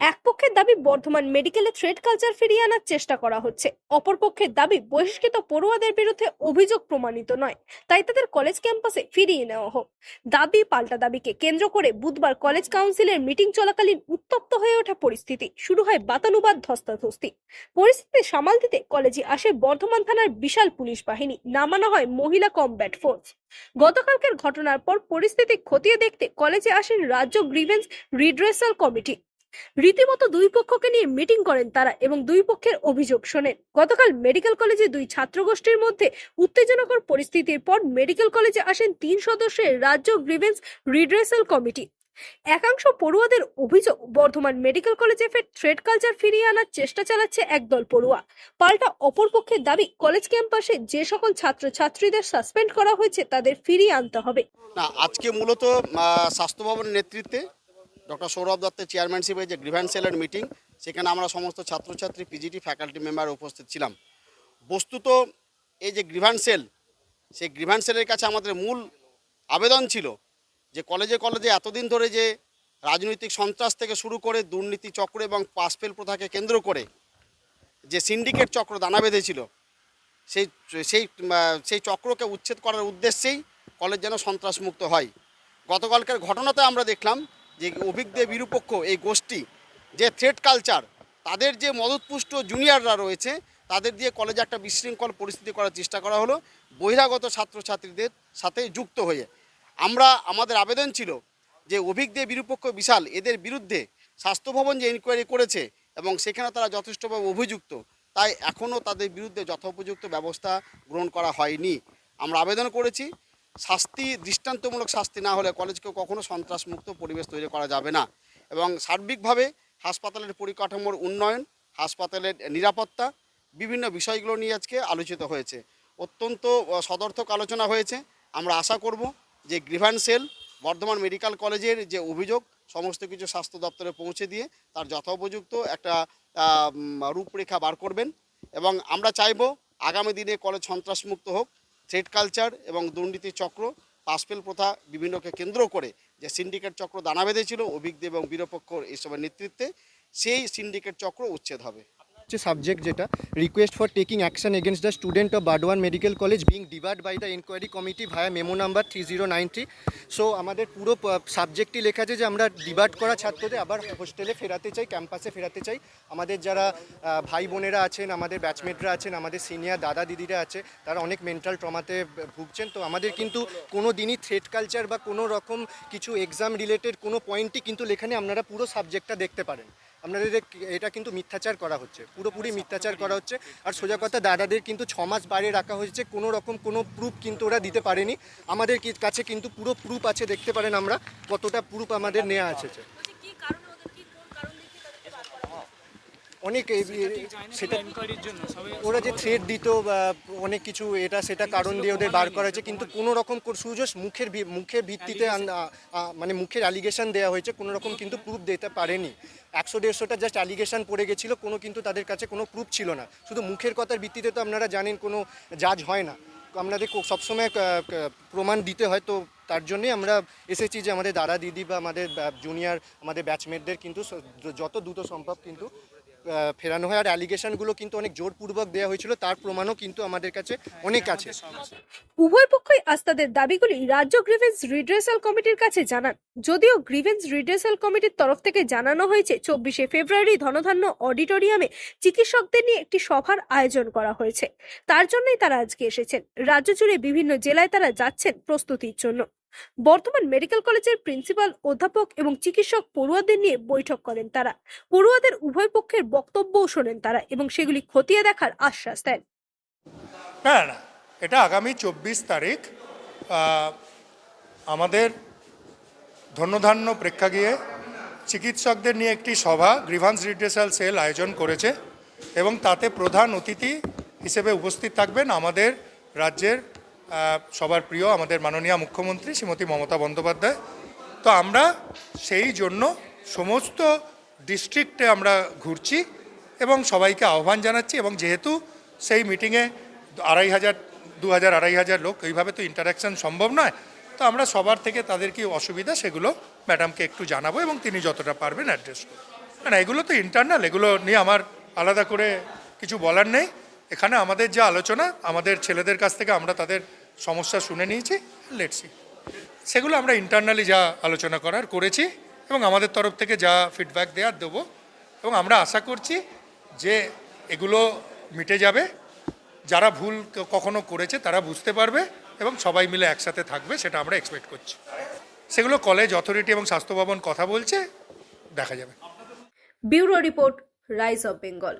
এক পক্ষের দাবি বর্ধমান মেডিকেলে থ্রেড কালচার ফিরিয়ে আনার চেষ্টা করা হচ্ছে, অপর পক্ষের দাবি বহিষ্কৃত পড়ুয়াদের বিরুদ্ধে অভিযোগ প্রমাণিত নয়, তাই তাদের কলেজ ক্যাম্পাসে ফিরিয়ে নেওয়া হোক। দাবি পাল্টা দাবিকে কেন্দ্র করে বুধবার কলেজ কাউন্সিলের মিটিং চলাকালীন উত্তপ্ত হয়ে ওঠা পরিস্থিতি, শুরু হয় বাতানুবাদ, ধস্তাধস্তি। পরিস্থিতি সামাল দিতে কলেজে আসে বর্ধমান থানার বিশাল পুলিশ বাহিনী, নামানো হয় মহিলা কমব্যাট ফোর্স। গতকালকের ঘটনার পর পরিস্থিতি খতিয়ে দেখতে কলেজে আসেন রাজ্য গ্রিভেন্স রিড্রেসাল কমিটি। রীতিমতো দুই পক্ষকে নিয়ে মিটিং করেন তারা এবং দুই পক্ষের অভিযোগ শোনেন। গতকাল মেডিকেল কলেজে দুই ছাত্র গোষ্ঠীর মধ্যে উত্তেজনাকর পরিস্থিতির পর মেডিকেল কলেজে আসেন 3 সদস্যের রাজ্য গ্রিভেন্স রিড্রেসাল কমিটি। একাংশ পড়ুয়াদের অভিযোগ, বর্ধমান মেডিকেল কলেজে ফের থ্রেড কালচার ফিরিয়ে আনার চেষ্টা চালাচ্ছে একদল পড়ুয়া। পাল্টা অপর পক্ষের দাবি, কলেজ ক্যাম্পাসে যে সকল ছাত্রছাত্রীদের সাসপেন্ড করা হয়েছে তাদের ফিরিয়ে আনতে হবে। না, আজকে মূলত স্বাস্থ্য ভবনের নেতৃত্বে ডক্টর সৌরভ দত্তের চেয়ারম্যানশিপে যে গ্রিভ্যান্স সেলের মিটিং, সেখানে আমরা সমস্ত ছাত্রছাত্রী, পিজিটি, ফ্যাকাল্টি মেম্বার উপস্থিত ছিলাম। বস্তুত এই যে গ্রিভ্যান্স সেল, সেই গ্রিভ্যান্স সেলের কাছে আমাদের মূল আবেদন ছিল যে কলেজে কলেজে এতদিন ধরে যে রাজনৈতিক সন্ত্রাস থেকে শুরু করে দুর্নীতি চক্র এবং পাস ফেল প্রথাকে কেন্দ্র করে যে সিন্ডিকেট চক্র দানা বেঁধেছিল, সেই সেই সেই চক্রকে উচ্ছেদ করার উদ্দেশ্যেই কলেজ যেন সন্ত্রাসমুক্ত হয়। গতকালকের ঘটনাতে আমরা দেখলাম যে অভিজ্ঞ বিরূপক্ষ এই গোষ্ঠী যে থ্রেড কালচার, তাদের যে মদতপুষ্ট জুনিয়ররা রয়েছে, তাদের দিয়ে কলেজে একটা বিশৃঙ্খল পরিস্থিতি করার চেষ্টা করা হলো বহিরাগত ছাত্রছাত্রীদের সাথে যুক্ত হয়ে। আমাদের আবেদন ছিল যে অভিজ্ঞ বিরূপক্ষ বিশাল, এদের বিরুদ্ধে স্বাস্থ্য ভবন যে ইনকোয়ারি করেছে এবং সেখানে তারা যথেষ্টভাবে অভিযুক্ত, তাই এখনও তাদের বিরুদ্ধে যথোপযুক্ত ব্যবস্থা গ্রহণ করা হয়নি। আমরা আবেদন করেছি, শাস্তি, দৃষ্টান্তমূলক শাস্তি না হলে কলেজকে কখনো সন্ত্রাসমুক্ত পরিবেশ তৈরি করা যাবে না। এবং সার্বিকভাবে হাসপাতালের পরিকাঠামোর উন্নয়ন, হাসপাতালের নিরাপত্তা, বিভিন্ন বিষয়গুলো নিয়ে আজকে আলোচিত হয়েছে। অত্যন্ত সদর্থক আলোচনা হয়েছে। আমরা আশা করব যে গ্রিভ্যান্স সেল বর্ধমান মেডিকেল কলেজের যে অভিযোগ সমস্ত কিছু স্বাস্থ্য দপ্তরে পৌঁছে দিয়ে তার যথোপযুক্ত একটা রূপরেখা বার করবেন। এবং আমরা চাইব আগামী দিনে কলেজ সন্ত্রাসমুক্ত হোক। থ্রেড কালচার এবং দুর্নীতি চক্র, পাসফেল প্রথা বিভিন্নকে কেন্দ্র করে যে সিন্ডিকেট চক্র দানা বেঁধেছিল অভিজ্ঞ এবং বিরপক্ষ এসবের নেতৃত্বে, সেই সিন্ডিকেট চক্র উচ্ছেদ হবে। সাবজেক্ট যেটা request for taking action against the student of Burdwan medical college being debarred by the inquiry committee via memo number 3093। So আমাদের পুরো সাবজেক্টই লেখা আছে যে আমরা ডিবার্ড করা ছাত্রদের আবার হোস্টেলে ফেরাতে চাই, ক্যাম্পাসে ফেরাতে চাই। আমাদের যারা ভাই বোনেরা আছেন, আমাদের ব্যাচমেটরা আছেন, আমাদের সিনিয়র দাদা দিদিরা আছে, তারা অনেক মেন্টাল ট্রমাতে ভুগছেন। তো আমাদের কিন্তু কোনো দিনই থ্রেড কালচার বা কোনো রকম কিছু এক্সাম রিলেটেড কোনো পয়েন্টই কিন্তু লেখানে আপনারা পুরো সাবজেক্টটা দেখতে পারেন। আপনাদের এটা কিন্তু মিথ্যাচার করা হচ্ছে, পুরোপুরি মিথ্যাচার করা হচ্ছে। আর সোজা কথা, দাদাদের কিন্তু 6 মাস বাইরে রাখা হয়েছে, কোনো রকম কোনো প্রুফ কিন্তু ওরা দিতে পারেনি। আমাদের কাছে কিন্তু পুরো প্রুফ আছে, দেখতে পারেন আমরা কতটা প্রুফ আমাদের নেওয়া আছে। অনেক সেটা ওরা যে থ্রেট দিত বা অনেক কিছু এটা সেটা কারণ দিয়ে ওদের বার করা হয়েছে, কিন্তু কোনো রকম সুজাস মুখের ভিত্তিতে মানে মুখের অ্যালিগেশন দেওয়া হয়েছে, কোনো রকম কিন্তু প্রুফ দিতে পারেনি। 100-150টা জাস্ট অ্যালিগেশন পড়ে গেছিলো, কোনো কিন্তু তাদের কাছে কোনো প্রুফ ছিল না। শুধু মুখের কথার ভিত্তিতে তো আপনারা জানেন কোনো জাজ হয় না, আপনাদের সবসময় প্রমাণ দিতে হয়। তো তার জন্যই আমরা এসেছি যে আমাদের দাদা দিদি বা আমাদের জুনিয়র, আমাদের ব্যাচমেটদের কিন্তু যত দ্রুত সম্ভব কিন্তু ফেরানো হয়। আর অ্যালিগেশনগুলো কিন্তু অনেক জোরপূর্বক দেওয়া হয়েছিল, তার প্রমাণও কিন্তু আমাদের কাছে অনেক আছে। উভয় পক্ষই আজ তাদের দাবিগুলি রাজ্য গ্রিভেন্স রিড্রেসাল কমিটির কাছে জানান। যদিও গ্রিভেন্স রিড্রেসাল কমিটির তরফ থেকে জানানো হয়েছে 24শে ফেব্রুয়ারি ধনধান্য অডিটোরিয়ামে চিকিৎসকদের নিয়ে একটি সভার আয়োজন করা হয়েছে, তার জন্যই তারা আজকে এসেছেন। রাজ্য জুড়ে বিভিন্ন জেলায় তারা যাচ্ছেন প্রস্তুতির জন্য। বর্তমান মেডিকেল কলেজের প্রিন্সিপাল, অধ্যাপক এবং চিকিৎসক পড়ুয়াদের নিয়ে বৈঠক করেন তারা। পড়ুয়াদের উভয় পক্ষের বক্তব্যও শোনেন তারা এবং সেগুলি খতিয়ে দেখার আশ্বাস দেন। না, এটা আগামী 24 তারিখ আমাদের ধন্যধান্য প্রেক্ষাগৃহে চিকিৎসকদের নিয়ে একটি সভা গ্রিভান্স রিড্রেসাল সেল আয়োজন করেছে এবং তাতে প্রধান অতিথি হিসেবে উপস্থিত থাকবেন আমাদের রাজ্যের সবার প্রিয় আমাদের মাননীয় মুখ্যমন্ত্রী শ্রীমতী মমতা বন্দ্যোপাধ্যায়। তো আমরা সেই জন্য সমস্ত ডিস্ট্রিক্টে আমরা ঘুরছি এবং সবাইকে আহ্বান জানাচ্ছি। এবং যেহেতু সেই মিটিংয়ে 2,000-2,500 লোক, এইভাবে তো ইন্টারাকশান সম্ভব নয়, তো আমরা সবার থেকে তাদের কি অসুবিধা সেগুলো ম্যাডামকে একটু জানাবো এবং তিনি যতটা পারবেন অ্যাড্রেস করবেন। না এগুলো তো ইন্টারনাল, এগুলো নিয়ে আমার আলাদা করে কিছু বলার নেই। এখানে আমাদের যে আলোচনা, আমাদের ছেলেদের কাছ থেকে আমরা তাদের সমস্যা শুনে নিয়েছি, লেটসি সেগুলো আমরা ইন্টারনালি যা আলোচনা করার করেছি এবং আমাদের তরফ থেকে যা ফিডব্যাক দেওয়ার দেবো, এবং আমরা আশা করছি যে এগুলো মিটে যাবে। যারা ভুল কখনো করেছে তারা বুঝতে পারবে এবং সবাই মিলে একসাথে থাকবে, সেটা আমরা এক্সপেক্ট করছি। সেগুলো কলেজ অথরিটি এবং স্বাস্থ্য ভবন কথা বলছে, দেখা যাবে। Bureau report, rise of Bengal.